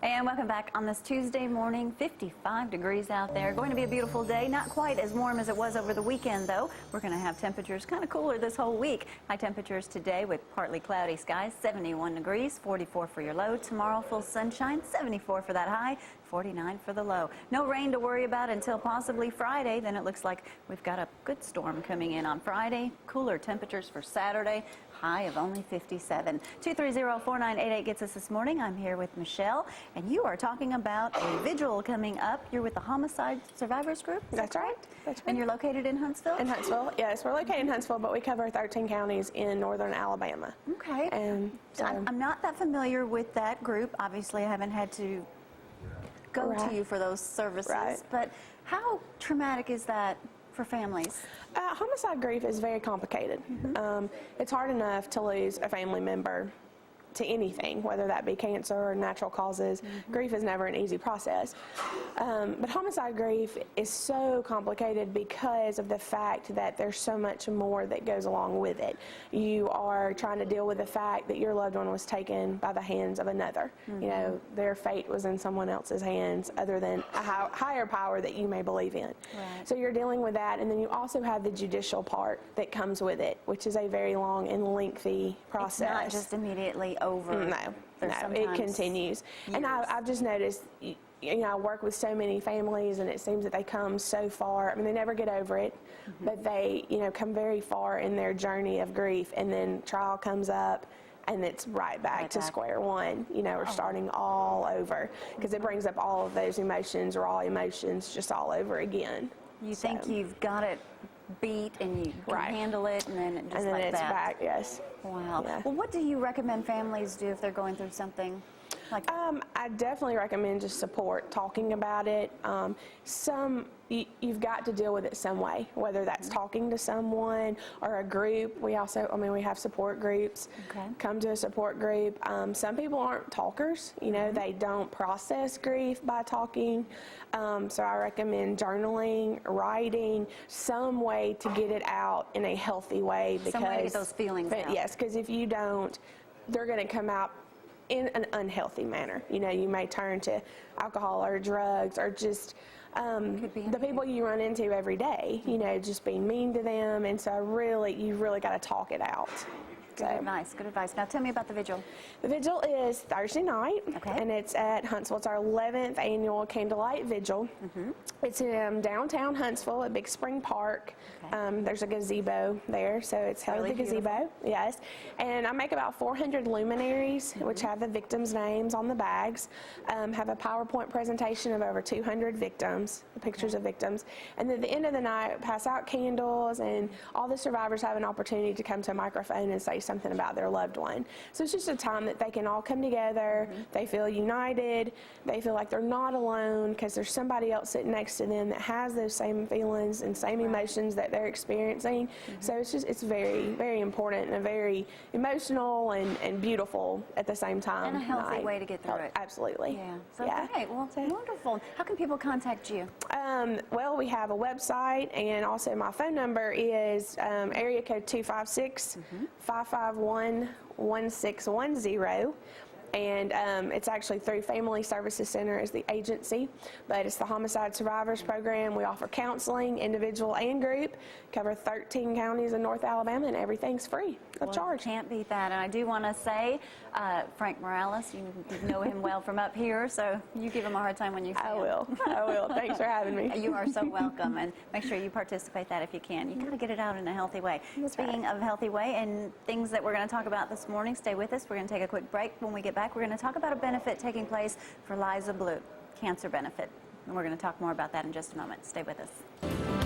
And welcome back on this Tuesday morning. 55 degrees out there. Going to be a beautiful day. Not quite as warm as it was over the weekend, though. We're going to have temperatures kind of cooler this whole week. High temperatures today with partly cloudy skies, 71 degrees, 44 for your low. Tomorrow, full sunshine, 74 for that high, 49 for the low. No rain to worry about until possibly Friday. Then it looks like we've got a good storm coming in on Friday. Cooler temperatures for Saturday. High of only 57. 230-4988 gets us this morning. I'm here with Michelle, and you are talking about a vigil coming up. You're with the Homicide Survivors Group? That's right. That's right. And you're located in Huntsville? In Huntsville, yes. We're located in Huntsville, but we cover 13 counties in northern Alabama. Okay. And so, I'm not that familiar with that group. Obviously, I haven't had to go to you for those services. Right. But how traumatic is that for families? Homicide grief is very complicated. It's hard enough to lose a family member to anything, whether that be cancer or natural causes. Grief is never an easy process. But homicide grief is so complicated because of the fact that there's so much more that goes along with it. You are trying to deal with the fact that your loved one was taken by the hands of another. You know, their fate was in someone else's hands other than a higher power that you may believe in. Right. So you're dealing with that, and then you also have the judicial part that comes with it, which is a very long and lengthy process. It's not just immediately over. No, it continues. And I've just noticed, you know, I work with so many families, and it seems that they come so far. I mean, they never get over it, but they, you know, come very far in their journey of grief, and then trial comes up, and it's right back to square one. You know, we're starting all over because it brings up all of those emotions, raw emotions, just all over again. You think you've got it beat and you can handle it, and then it just like it's that. back, yes. Wow. Yeah. Well, what do you recommend families do if they're going through something like that? I definitely recommend just support, talking about it. You've got to deal with it some way, whether that's talking to someone or a group. We also, we have support groups. Come to a support group. Some people aren't talkers. You know, they don't process grief by talking. So I recommend journaling, writing, some way to get it out in a healthy way. Because, some way to get those feelings out. Yes, because if you don't, they're going to come out in an unhealthy manner. You know, you may turn to alcohol or drugs or just the people you run into every day, you know, just being mean to them. And so you really got to talk it out. Good advice, good advice. Now tell me about the vigil. The vigil is Thursday night, and it's at Huntsville. It's our 11th annual Candlelight Vigil. It's in downtown Huntsville at Big Spring Park. There's a gazebo there, so it's held at the gazebo. Yes, and I make about 400 luminaries, which have the victims' names on the bags. Have a PowerPoint presentation of over 200 victims, pictures of victims, and at the end of the night, pass out candles, and all the survivors have an opportunity to come to a microphone and say something about their loved one. So it's just a time that they can all come together. They feel united. They feel like they're not alone because there's somebody else sitting next to them that has those same feelings and same emotions that they're experiencing. So it's very, very important and a very emotional and beautiful at the same time. And a healthy way to get through it. Absolutely. Yeah. So, okay, well, wonderful. How can people contact you? Well, we have a website, and also my phone number is area code 256-551-1610. And it's actually through Family Services Center as the agency, but it's the Homicide Survivors Program. We offer counseling, individual and group, cover 13 counties in North Alabama, and everything's free of charge. Can't beat that. And I do want to say, Frank Morales, you know him well from up here, so you give him a hard time when you see him. I will. Thanks for having me. You are so welcome, and make sure you participate that if you can. You got to get it out in a healthy way. Speaking of healthy way and things that we're going to talk about this morning, stay with us. We're going to take a quick break. When we get back, we're going to talk about a benefit taking place for Liza Blue, cancer benefit. And we're going to talk more about that in just a moment. Stay with us.